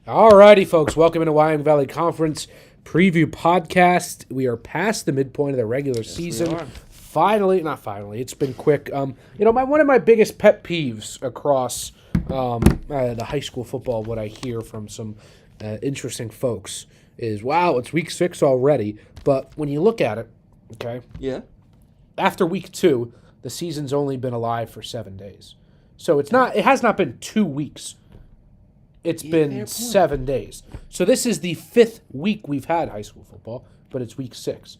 Alrighty, folks, welcome into Wyoming Valley Conference Preview Podcast. We are past the midpoint of the regular season. Finally, not finally, it's been quick. One of my biggest pet peeves across the high school football, what I hear from some interesting folks is, wow, it's week 6 already. But when you look at it, okay, yeah, after week 2, the season's only been alive for 7 days. So it has not been 2 weeks. It's been 7 days. So this is the 5th week we've had high school football, but it's week 6.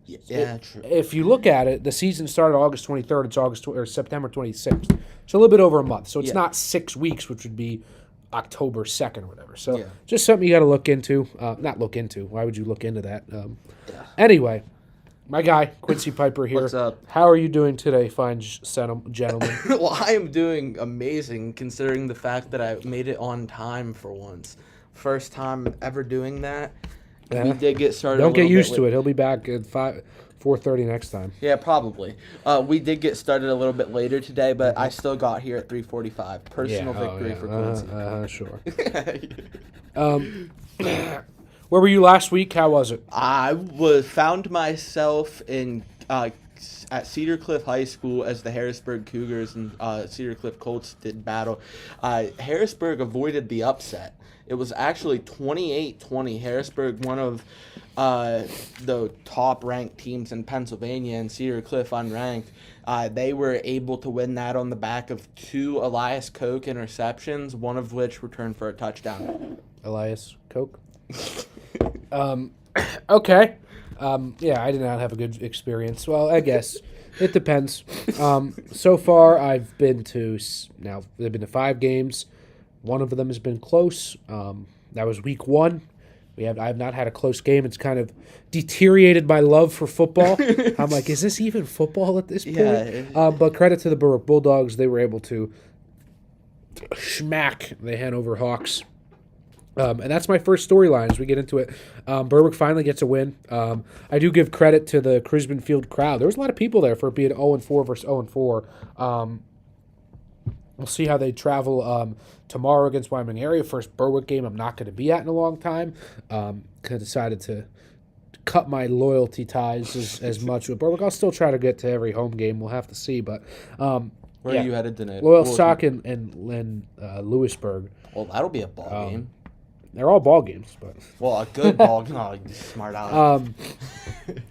True. If you look at it, the season started August 23rd. It's September 26th. So a little bit over a month. So it's not 6 weeks, which would be October 2nd or whatever. So just something you got to look into. Not look into. Why would you look into that? Anyway, my guy, Quincy Piper here. What's up? How are you doing today, fine gentlemen? Well, I am doing amazing considering the fact that I made it on time for once. First time ever doing that. Yeah. We did get started. Don't get used to it. He'll be back at 4:30 next time. Yeah, probably. We did get started a little bit later today, but I still got here at 3:45. Personal victory for Quincy. Sure. Where were you last week? How was it? I found myself at Cedar Cliff High School as the Harrisburg Cougars and Cedar Cliff Colts did battle. Harrisburg avoided the upset. It was actually 28-20. Harrisburg, one of the top-ranked teams in Pennsylvania, and Cedar Cliff unranked. They were able to win that on the back of 2 Elias Koch interceptions, one of which returned for a touchdown. Elias Koch? Okay. I did not have a good experience. Well, I guess it depends. So far, I've been to 5 games. One of them has been close. That was week 1. I've not had a close game. It's kind of deteriorated my love for football. I'm like, is this even football at this point? Yeah. But credit to the Berwick Bulldogs. They were able to smack the Hanover Hawks. And that's my first storyline as we get into it. Berwick finally gets a win. I do give credit to the Crisbin Field crowd. There was a lot of people there for it being 0-4 versus 0-4. We'll see how they travel tomorrow against Wyoming area. First Berwick game I'm not going to be at in a long time. I decided to cut my loyalty ties as much with Berwick. I'll still try to get to every home game. We'll have to see. But where are you headed tonight? Loyal Sock and Lewisburg. Well, that'll be a ball game. They're all ball games, but a good ball game. Oh, smart aleck.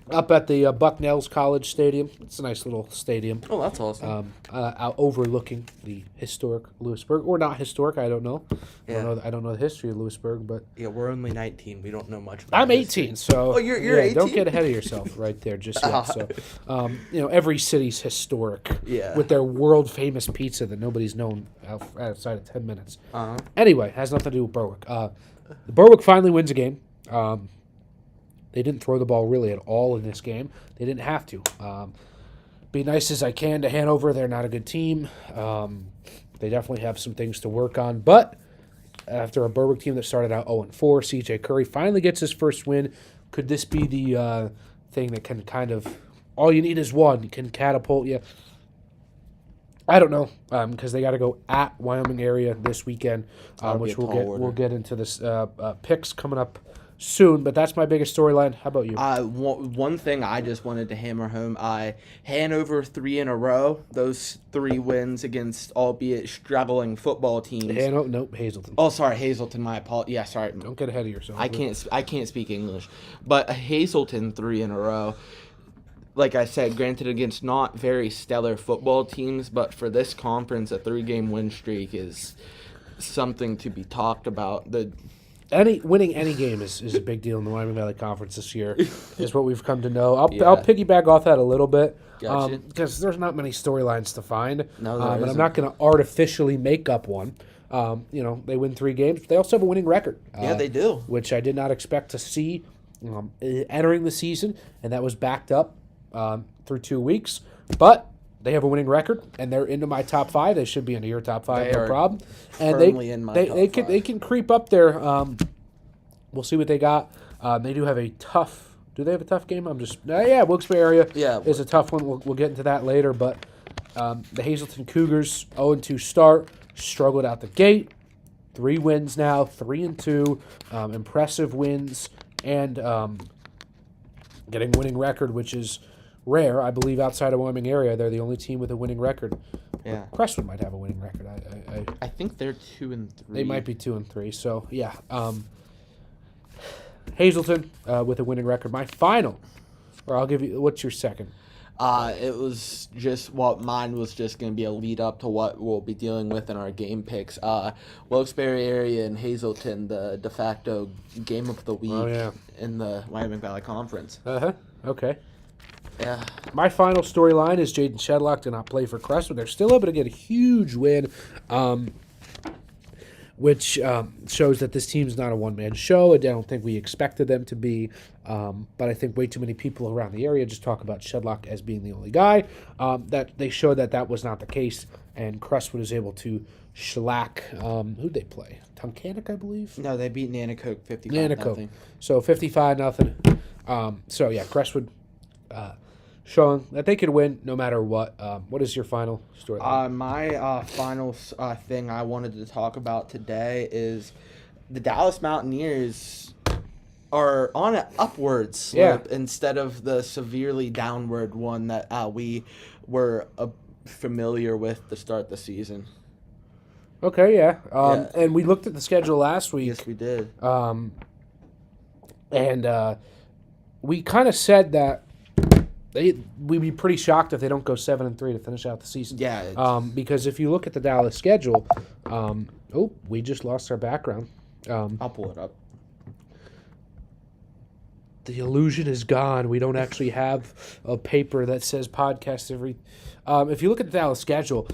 Up at the Bucknell's College Stadium. It's a nice little stadium. Oh, that's awesome. Out overlooking the historic Lewisburg, or not historic. I don't know. Yeah. I don't know the history of Lewisburg, but we're only 19. We don't know much about I'm 18, so you're 18. Don't get ahead of yourself right there just yet. So, every city's historic with their world famous pizza that nobody's known outside of 10 minutes. Anyway, has nothing to do with Berwick. Berwick finally wins a game. They didn't throw the ball really at all in this game. They didn't have to. Be nice as I can to Hanover. They're not a good team. They definitely have some things to work on. But after a Berwick team that started out 0-4, C.J. Curry finally gets his first win. Could this be the thing that can kind of all you need is one can catapult you? I don't know, because they got to go at Wyoming area this weekend, which we'll get into this picks coming up soon. But that's my biggest storyline. How about you? One thing I just wanted to hammer home: Hanover 3 in a row. Those 3 wins against albeit struggling football teams. Nope, Hazelton. Oh, sorry, Hazelton. My apologies. Yeah, sorry. Don't get ahead of yourself. I can't speak English, but Hazelton 3 in a row. Like I said, granted against not very stellar football teams, but for this conference, a 3-game win streak is something to be talked about. Winning any game is a big deal in the Wyoming Valley Conference this year, is what we've come to know. I'll piggyback off that a little bit, because there's not many storylines to find, and I'm not going to artificially make up one. They win 3 games, but they also have a winning record. Yeah, they do. Which I did not expect to see entering the season, and that was backed up through 2 weeks. But they have a winning record, and they're into my top 5. They should be into your top 5, no problem. And they can creep up there. We'll see what they got. They do have a tough. Do they have a tough game? Wilkes-Barre area is a tough one. We'll get into that later. But the Hazelton Cougars 0-2 start, struggled out the gate. 3 wins now, 3-2, impressive wins, and getting a winning record, which is rare. I believe outside of Wyoming area, they're the only team with a winning record. Yeah, Crestwood might have a winning record. I think they're 2-3. They might be 2-3. So yeah, Hazleton with a winning record. My final, or I'll give you. What's your second? It was just mine was just going to be a lead up to what we'll be dealing with in our game picks. Wilkes-Barre area and Hazleton, the de facto game of the week in the Wyoming Valley Conference. Okay. Yeah. My final storyline is Jaden Shedlock did not play for Crestwood. They're still able to get a huge win, which shows that this team's not a one-man show. I don't think we expected them to be, but I think way too many people around the area just talk about Shedlock as being the only guy. That they showed that was not the case, and Crestwood is able to shellac. Who'd they play? Tunkhannock, I believe? No, they beat Nanticoke 55-0. So 55-0. So, yeah, Crestwood showing that they could win no matter what. What is your final story? My final thing I wanted to talk about today is the Dallas Mountaineers are on an upward slope instead of the severely downward one that we were familiar with to start the season. Okay, yeah. And we looked at the schedule last week. Yes, we did. And we kind of said that we'd be pretty shocked if they don't go 7-3 to finish out the season. Yeah. Because if you look at the Dallas schedule, we just lost our background. I'll pull it up. The illusion is gone. We don't actually have a paper that says podcast every. If you look at the Dallas schedule,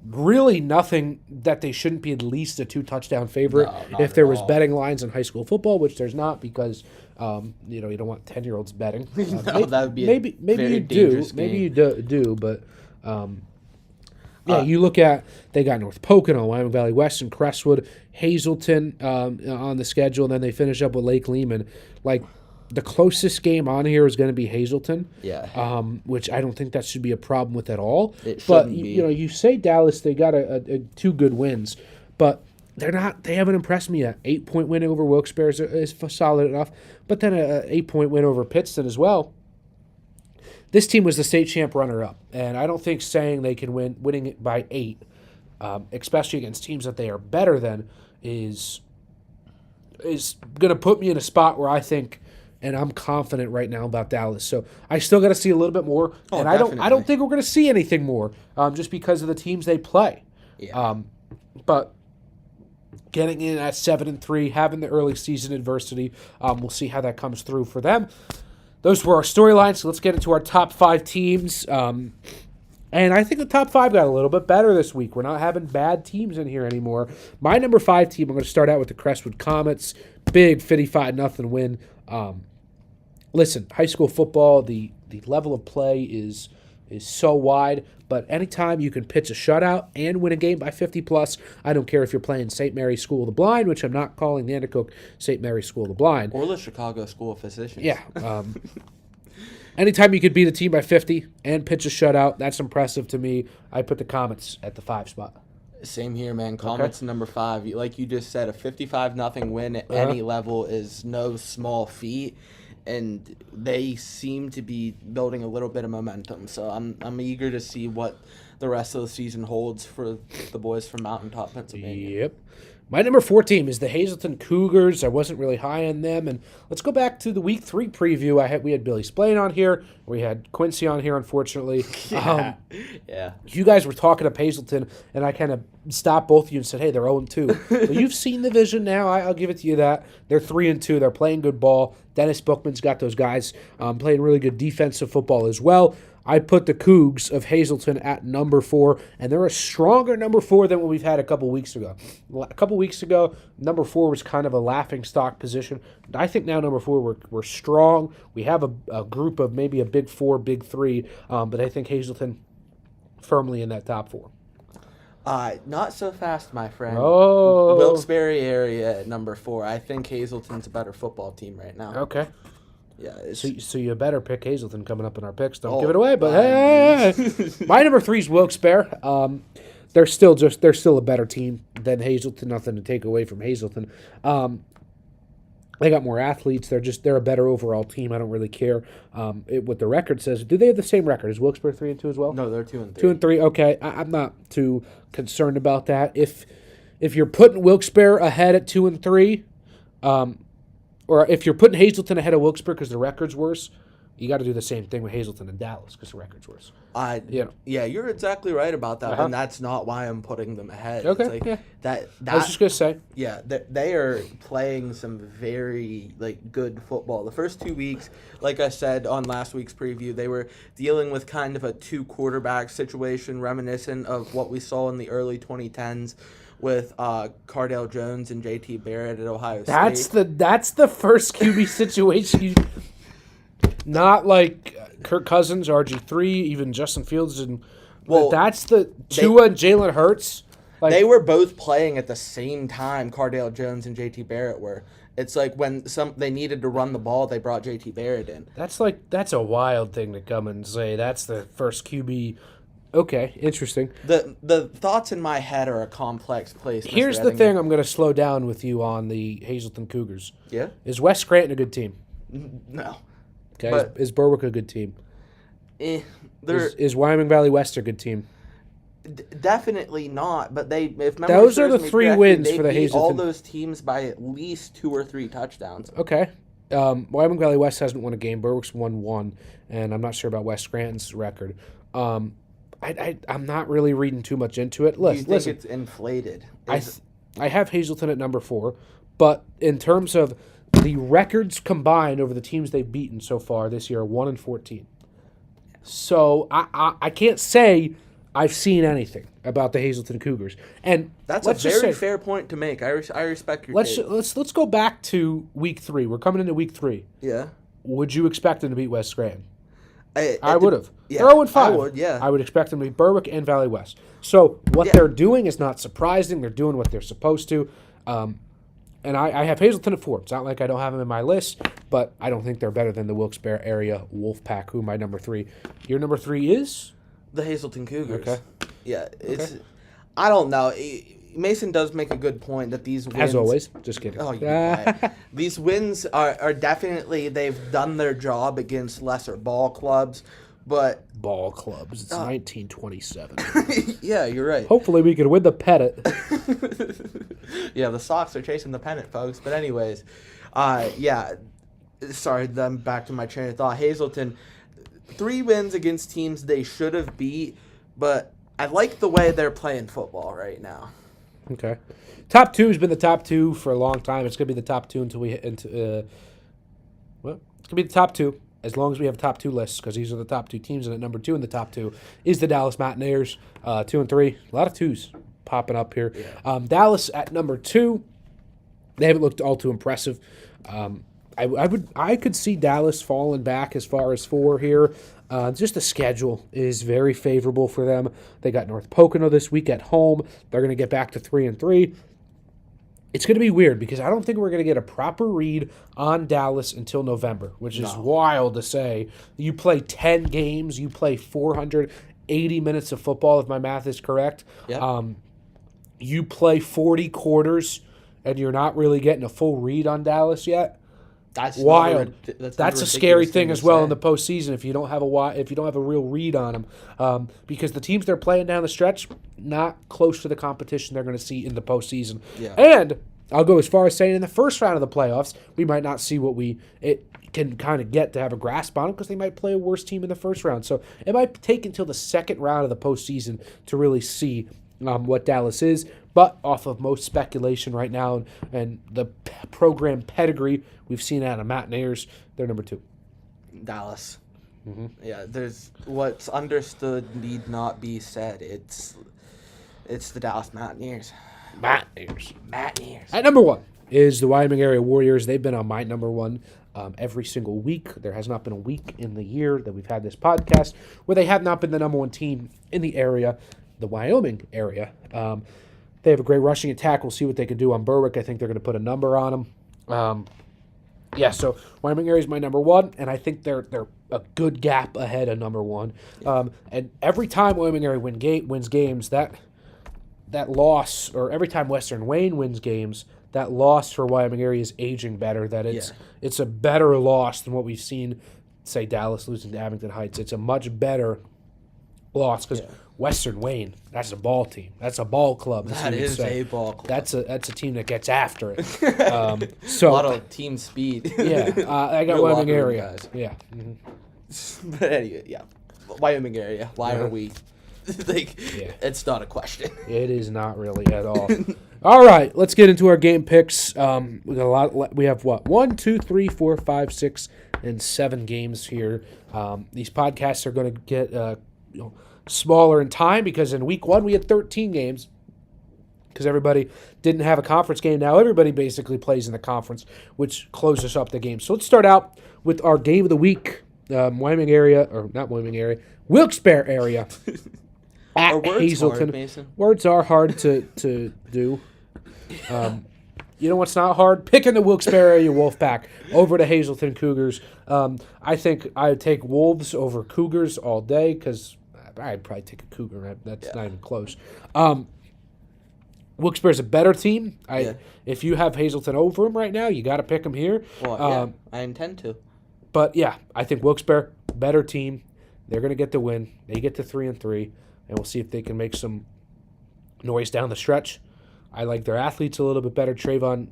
really nothing that they shouldn't be at least a 2-touchdown favorite. No, if there was betting lines in high school football, which there's not because you don't want 10-year-olds betting. No, that would be maybe you do. Maybe you do, but you look at they got North Pocono, Wyoming Valley West, and Crestwood, Hazleton on the schedule, and then they finish up with Lake Lehman. Like the closest game on here is going to be Hazleton. Yeah. Which I don't think that should be a problem with at all. It shouldn't but be. You say Dallas, they got a 2 good wins, but they're not. They haven't impressed me yet. 8-point win over Wilkes-Barre is solid enough, but then a 8-point win over Pittston as well. This team was the state champ runner-up, and I don't think saying they can winning it by 8, especially against teams that they are better than, is going to put me in a spot where I think. And I'm confident right now about Dallas. So I still got to see a little bit more. And definitely. I don't think we're going to see anything more just because of the teams they play. Yeah. But getting in at 7-3, having the early season adversity, we'll see how that comes through for them. Those were our storylines. So let's get into our top 5 teams. And I think the top 5 got a little bit better this week. We're not having bad teams in here anymore. My number 5 team, I'm going to start out with the Crestwood Comets. Big 55-0 win. Listen, high school football, the level of play is so wide, but anytime you can pitch a shutout and win a game by 50+, I don't care if you're playing St. Mary's School of the Blind, which I'm not calling the Nanticoke St. Mary's School of the Blind. Or the Chicago School of Physicians. Yeah. Anytime you could beat a team by 50 and pitch a shutout, that's impressive to me. I put the Comets at the 5 spot. Same here, man. Comets number 5. Like you just said, a 55-0 win at any level is no small feat, and they seem to be building a little bit of momentum. So I'm eager to see what the rest of the season holds for the boys from Mountaintop, Pennsylvania. Yep. My number 4 team is the Hazleton Cougars. I wasn't really high on them. And let's go back to the Week 3 preview. We had Billy Splain on here. We had Quincy on here, unfortunately. Yeah. You guys were talking up Hazleton, and I kind of stopped both of you and said, hey, they're 0-2. So you've seen the vision now. I'll give it to you that. They're 3-2. They're playing good ball. Dennis Bookman's got those guys playing really good defensive football as well. I put the Cougs of Hazleton at number 4, and they're a stronger number 4 than what we've had a couple weeks ago. A couple weeks ago, number 4 was kind of a laughingstock position. I think now number 4, we're strong. We have a group of maybe a big 4, big 3, but I think Hazleton firmly in that top 4. Not so fast, my friend. Oh. Wilkes-Barre area at number 4. I think Hazleton's a better football team right now. Okay. Yeah, so you better pick Hazleton coming up in our picks. Don't give it away. But hey. My number 3 is Wilkes-Barre. They're still a better team than Hazleton. Nothing to take away from Hazleton. They got more athletes. They're a better overall team. I don't really care what the record says. Do they have the same record? Is Wilkes-Barre 3-2 as well? No, they're 2-3. 2-3. Okay, I'm not too concerned about that. If you're putting Wilkes-Barre ahead at 2-3, or if you're putting Hazleton ahead of Wilkes-Barre because the record's worse, you got to do the same thing with Hazleton and Dallas because the record's worse. Yeah, you're exactly right about that, and that's not why I'm putting them ahead. Okay, it's like, yeah. That I was just gonna say. Yeah, they are playing some very good football. The first 2 weeks, like I said on last week's preview, they were dealing with kind of a 2-quarterback situation, reminiscent of what we saw in the early 2010s. With Cardale Jones and J.T. Barrett at Ohio State. That's the first QB situation. Not like Kirk Cousins, RG3, even Justin Fields, and that's the Tua and Jalen Hurts. They were both playing at the same time. Cardale Jones and J.T. Barrett were. It's like when they needed to run the ball, they brought J.T. Barrett in. That's a wild thing to come and say. That's the first QB. Okay, interesting. The thoughts in my head are a complex place. Here's the thing I'm going to slow down with you on the Hazleton Cougars. Yeah? Is West Scranton a good team? No. Okay, but is Berwick a good team? Is Wyoming Valley West a good team? Definitely not, but those are the 3 wins for the Hazleton. All those teams by at least 2 or 3 touchdowns. Okay. Wyoming Valley West hasn't won a game. Berwick's won 1, and I'm not sure about West Scranton's record. I'm not really reading too much into it. Do you think it's inflated? I have Hazleton at number 4, but in terms of the records combined over the teams they've beaten so far this year are 1-14. So I can't say I've seen anything about the Hazleton Cougars, and that's a very fair point to make. I respect your take. Let's go back to week 3. We're coming into week 3. Yeah. Would you expect them to beat West Scranton? I would have. Yeah, they're 0-5. I would, yeah. I would expect them to be Berwick and Valley West. So what they're doing is not surprising. They're doing what they're supposed to. And I have Hazleton at 4. It's not like I don't have them in my list, but I don't think they're better than the Wilkes-Barre area Wolfpack, who my number 3. Your number 3 is? The Hazleton Cougars. Okay. Yeah, it's. Okay. I don't know. Mason does make a good point that these wins... As always. Just kidding. Oh, you're These wins are definitely... They've done their job against lesser ball clubs, but... Ball clubs. It's 1927. Yeah, you're right. Hopefully we can win the pennant. Yeah, the Sox are chasing the pennant, folks. But anyways, yeah. Sorry, then back to my train of thought. Hazleton, 3 wins against teams they should have beat, but I like the way they're playing football right now. Okay. Top 2 has been the top 2 for a long time. It's going to be the top 2 until we hit into... it's going to be the top 2 as long as we have top 2 lists, because these are the top 2 teams, and at number 2 in the top 2 is the Dallas Mountaineers, 2-3. A lot of 2s popping up here. Yeah. Dallas at number 2. They haven't looked all too impressive. I could see Dallas falling back as far as 4 here. Just the schedule is very favorable for them. They got North Pocono this week at home. They're going to get back to 3-3. It's going to be weird because I don't think we're going to get a proper read on Dallas until November, which is wild to say. You play 10 games. You play 480 minutes of football, if my math is correct. Yep. You play 40 quarters, and you're not really getting a full read on Dallas yet. That's wild. That's a scary thing as well say. In the postseason if you don't have a real read on them, because the teams they're playing down the stretch not close to the competition they're going to see in the postseason. Yeah. And I'll go as far as saying in the first round of the playoffs we might not see what it can kind of get to have a grasp on them because they might play a worse team in the first round. So it might take until the second round of the postseason to really see what Dallas is. But off of most speculation right now and the program pedigree we've seen out of Mountaineers, they're number 2. Dallas. Mm-hmm. Yeah, there's what's understood need not be said. It's the Dallas Mountaineers. Mountaineers. At number 1 is the Wyoming Area Warriors. They've been on my number 1 every single week. There has not been a week in the year that we've had this podcast where they have not been the number 1 team in the area, the Wyoming area. They have a great rushing attack. We'll see what they can do on Berwick. I think they're going to put a number on them. So Wyoming area is my number 1, and I think they're a good gap ahead of number 1. And every time Wyoming area wins games, that loss, or every time Western Wayne wins games, that loss for Wyoming area is aging better. That it's a better loss than what we've seen, say, Dallas losing to Abington Heights. It's a much better loss because Western Wayne, that's a ball team. That's a ball club. That is a ball club. That's a team that gets after it. So a lot of team speed. I got Wyoming area. Guys. Yeah. Mm-hmm. But anyway, Wyoming area. Why are we? It's not a question. It is not really at all. All right, let's get into our game picks. We got a lot. We have what? 1, 2, 3, 4, 5, 6, and 7 games here. These podcasts are going to get smaller in time because in week 1 we had 13 games because everybody didn't have a conference game. Now everybody basically plays in the conference, which closes up the game. So let's start out with our game of the week. Wyoming area, or not Wyoming area, Wilkes-Barre area. At Hazelton. Hard, Mason? Words are hard to do. You know what's not hard? Picking the Wilkes-Barre area Wolfpack over to Hazelton Cougars. I think I would take Wolves over Cougars all day because I'd probably take a Cougar. That's not even close. Wilkes-Barre's a better team. If you have Hazelton over them right now, you got to pick them here. Well, I intend to. But I think Wilkes-Barre, better team. They're going to get the win. They get to 3-3, and we'll see if they can make some noise down the stretch. I like their athletes a little bit better. Trayvon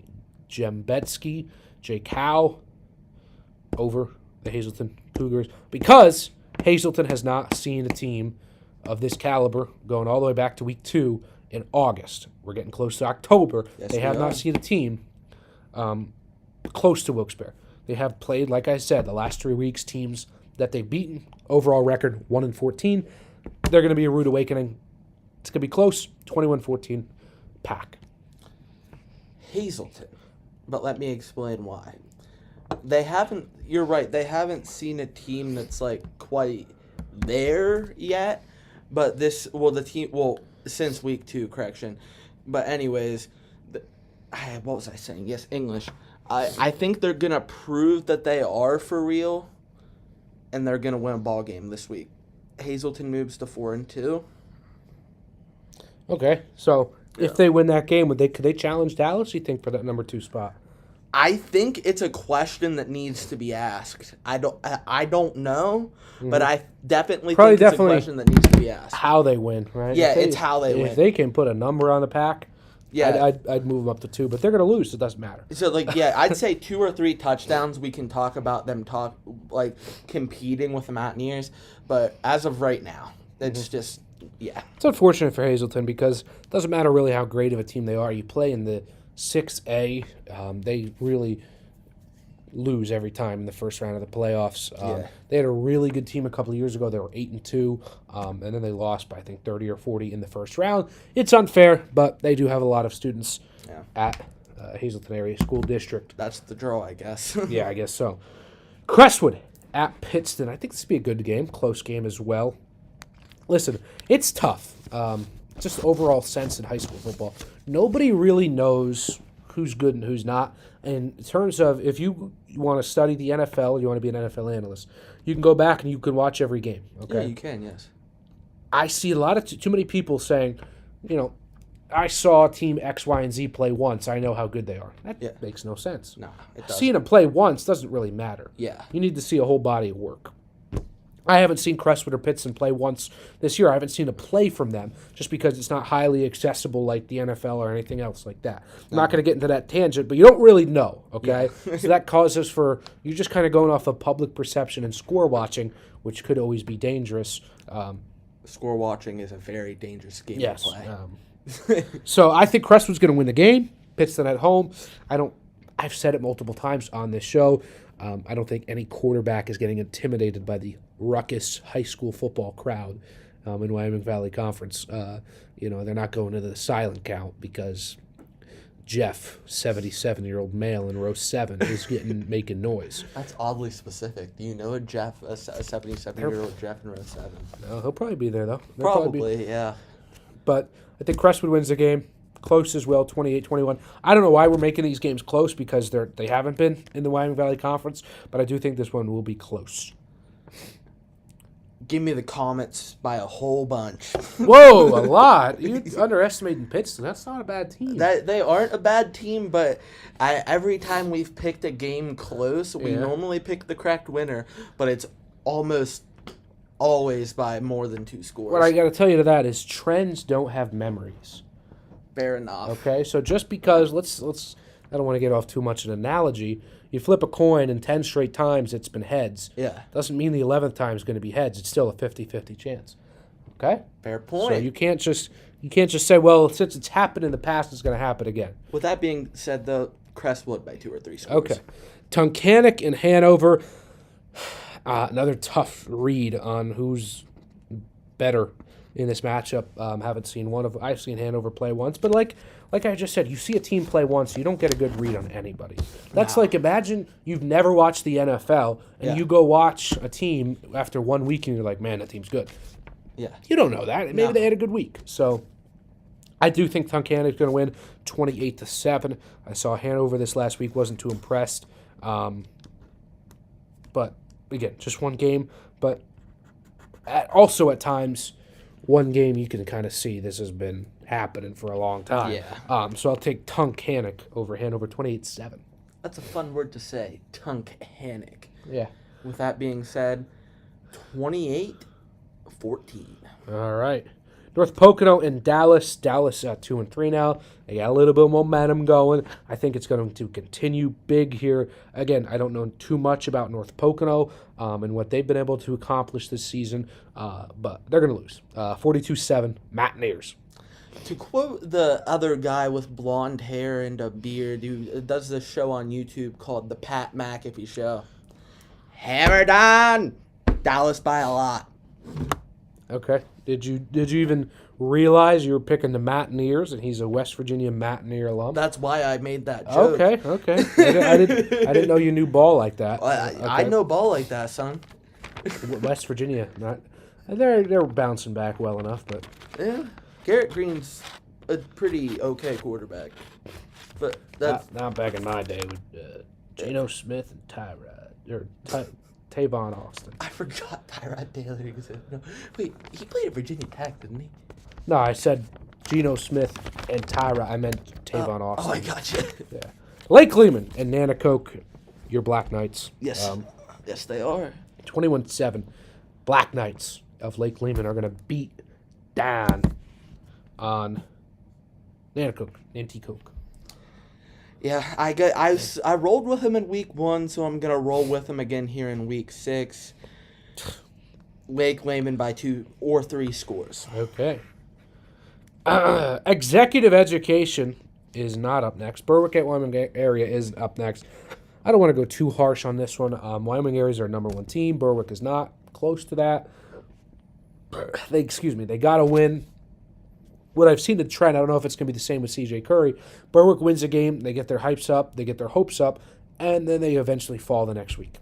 Jembetsky, Jay Cow over the Hazelton Cougars because Hazelton has not seen a team of this caliber going all the way back to week 2 in August. We're getting close to October. Yes, they have not seen a team close to Wilkes-Barre. They have played, like I said, the last 3 weeks, teams that they've beaten. Overall record, 1-14. They're going to be a rude awakening. It's going to be close, 21-14 pack. Hazelton. But let me explain why. You're right, they haven't seen a team that's like quite there yet. But since week 2, correction. But anyways, what was I saying? Yes, English. I think they're going to prove that they are for real, and they're going to win a ball game this week. Hazelton moves to 4-2. Okay, so if they win that game, could they challenge Dallas, you think, for that number 2 spot? I think it's a question that needs to be asked. I don't know, but I definitely think it's a question that needs to be asked. How they win, right? Yeah, it's how they win. If they can put a number on the pack, I'd move them up to 2, but they're going to lose. It doesn't matter. So, I'd say 2 or 3 touchdowns. We can talk about them competing with the Mountaineers, but as of right now, it's just, It's unfortunate for Hazelton because it doesn't matter really how great of a team they are. You play in the 6A, they really lose every time in the first round of the playoffs. They had a really good team a couple of years ago. They were 8-2, and then they lost by, I think, 30 or 40 in the first round. It's unfair, but they do have a lot of students at Hazelton Area School District. That's the draw, I guess. Yeah, I guess so. Crestwood at Pittston. I think this would be a good game, close game as well. Listen, it's tough. Just overall sense in high school football. Nobody really knows who's good and who's not. In terms of if you want to study the NFL, you want to be an NFL analyst, you can go back and you can watch every game. Okay, yeah, you can. Yes. I see a lot of too many people saying, I saw team X, Y, and Z play once. I know how good they are. That makes no sense. No, it doesn't. Seeing them play once doesn't really matter. Yeah. You need to see a whole body of work. I haven't seen Crestwood or Pittston play once this year. I haven't seen a play from them just because it's not highly accessible like the NFL or anything else like that. I'm not going to get into that tangent, but you don't really know, okay? Yeah. So that causes you're just kind of going off of public perception and score watching, which could always be dangerous. Score watching is a very dangerous game to play. So I think Crestwood's going to win the game. Pittston at home. I've said it multiple times on this show. I don't think any quarterback is getting intimidated by the ruckus high school football crowd in Wyoming Valley Conference. They're not going to the silent count because Jeff, 77-year-old male in row 7, is making noise. That's oddly specific. Do you know a 77-year-old Jeff in row 7? No, he'll probably be there, though. Probably, yeah. But I think Crestwood wins the game. Close as well, 28-21. I don't know why we're making these games close because they haven't been in the Wyoming Valley Conference, but I do think this one will be close. Give me the Comets by a whole bunch. Whoa, a lot. You're underestimating Pittston. That's not a bad team. They aren't a bad team, but every time we've picked a game close, we normally pick the correct winner, but it's almost always by more than 2 scores. What I got to tell you to that is trends don't have memories. Fair enough. Okay, so just because, let's I don't want to get off too much an analogy. You flip a coin and 10 straight times it's been heads. Yeah. Doesn't mean the 11th time is going to be heads. It's still a 50-50 chance. Okay? Fair point. So you can't just say, well, since it's happened in the past, it's going to happen again. With that being said, though, Crestwood by 2 or 3 scores. Okay. Tunkhannock and Hanover. Another tough read on who's better in this matchup. I've seen Hanover play once, but like I just said, you see a team play once, you don't get a good read on anybody. That's like, imagine you've never watched the NFL and you go watch a team after 1 week and you're like, man, that team's good. Yeah. You don't know that. Maybe they had a good week. So I do think Tunkhannock's going to win 28-7. I saw Hanover this last week, wasn't too impressed. But again, just one game. But also at times, one game you can kind of see this has been happening for a long time. Yeah. So I'll take Tunkhannock over Hanover 28-7. That's a fun word to say, Tunkhannock. Yeah. With that being said, 28-14. All right. North Pocono and Dallas. Dallas at 2-3 now. They got a little bit of momentum going. I think it's going to continue big here. Again, I don't know too much about North Pocono and what they've been able to accomplish this season, but they're going to lose. 42-7, Mountaineers. To quote the other guy with blonde hair and a beard who does this show on YouTube called The Pat McAfee Show, hammer down, Dallas by a lot. Okay. Did you even realize you were picking the Mountaineers and he's a West Virginia Mountaineer alum? That's why I made that joke. Okay. I didn't know you knew ball like that. I know ball like that, son. West Virginia, they're bouncing back well enough, but yeah, Garrett Green's a pretty okay quarterback, but that's not back in my day with Geno Smith and Tavon Austin. I forgot Tyrod Taylor existed. No, wait, he played at Virginia Tech, didn't he? No, I said Geno Smith and Tyrod. I meant Tavon Austin. Oh, I got you. Yeah. Lake Lehman and Nanacoke, your Black Knights. Yes. Yes, they are. 21-7. Black Knights of Lake Lehman are going to beat down on Nanticoke. Yeah, I rolled with him in week 1, so I'm gonna roll with him again here in week 6. Lake Lehman by 2 or 3 scores. Okay. Executive education is not up next. Berwick at Wyoming area is up next. I don't want to go too harsh on this one. Wyoming area is our number 1 team. Berwick is not close to that. They got to win. What I've seen the trend, I don't know if it's going to be the same with CJ Curry. Berwick wins a game, they get their hypes up, they get their hopes up, and then they eventually fall the next week.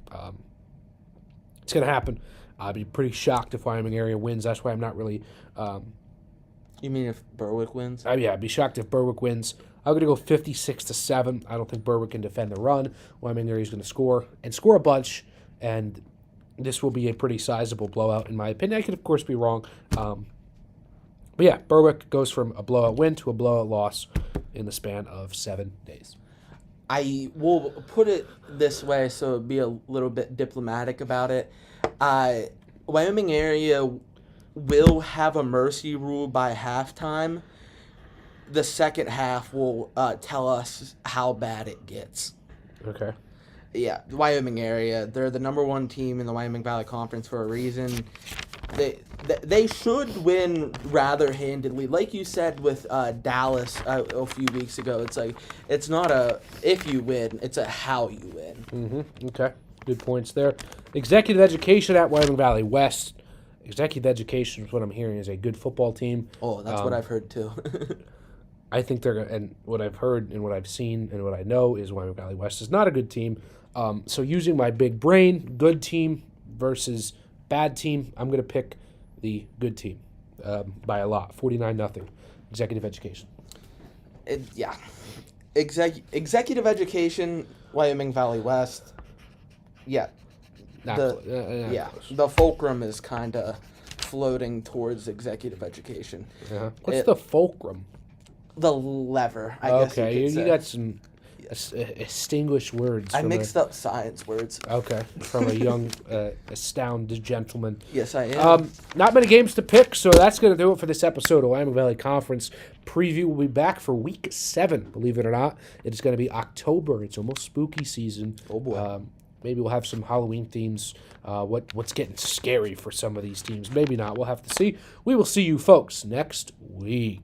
It's going to happen. I'd be pretty shocked if Wyoming area wins. That's why I'm not really... You mean if Berwick wins? I'd be shocked if Berwick wins. I'm going to go 56-7. I don't think Berwick can defend the run. Wyoming area is going to score a bunch, and this will be a pretty sizable blowout in my opinion. I could, of course, be wrong. But yeah, Berwick goes from a blowout win to a blowout loss in the span of 7 days. I will put it this way so it'll be a little bit diplomatic about it. Wyoming area will have a mercy rule by halftime. The second half will tell us how bad it gets. Okay. Yeah, the Wyoming area. They're the number 1 team in the Wyoming Valley Conference for a reason. They should win rather handedly. Like you said with Dallas a few weeks ago, it's like it's not a if you win, it's a how you win. Mm-hmm. Okay, good points there. Executive education at Wyoming Valley West. Executive education is what I'm hearing is a good football team. Oh, that's what I've heard too. I think and what I've heard and what I've seen and what I know is Wyoming Valley West is not a good team. So using my big brain, good team versus bad team, I'm going to pick the good team by a lot, 49-0. Executive education. Executive education, Wyoming Valley West. Yeah. The fulcrum is kind of floating towards executive education. What's the fulcrum? The lever, I guess you could say. You got some distinguished words. I mixed up science words. Okay, from a young, astounded gentleman. Yes, I am. Not many games to pick, so that's going to do it for this episode of Willamette Valley Conference Preview. We'll be back for Week 7, believe it or not. It's going to be October. It's almost spooky season. Oh, boy. Maybe we'll have some Halloween themes. What's getting scary for some of these teams? Maybe not. We'll have to see. We will see you folks next week.